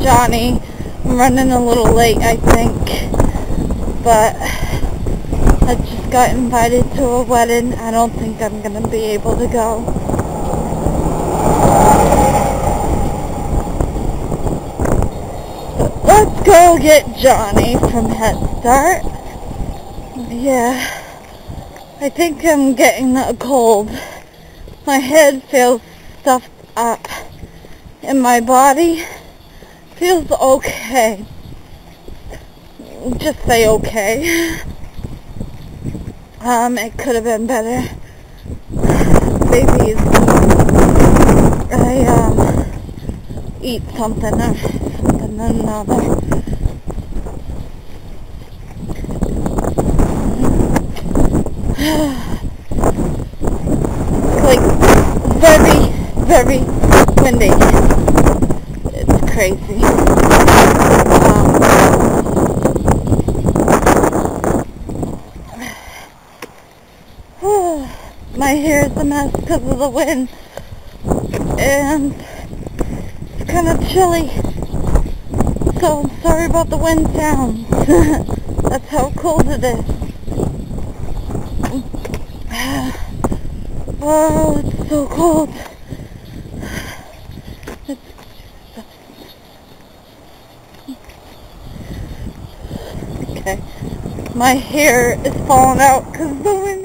Johnny. I'm running a little late, I think, but I just got invited to a wedding. I don't think I'm going to be able to go. Let's go get Johnny from Head Start. Yeah, I think I'm getting a cold. My head feels stuffed up, and my body feels okay. Just say okay. It could have been better. Maybe I eat something or another. Like very, very windy. It's crazy. My hair is a mess because of the wind, and it's kind of chilly, so I'm sorry about the wind sounds. That's how cold it is. Oh, it's so cold. Okay, my hair is falling out because the wind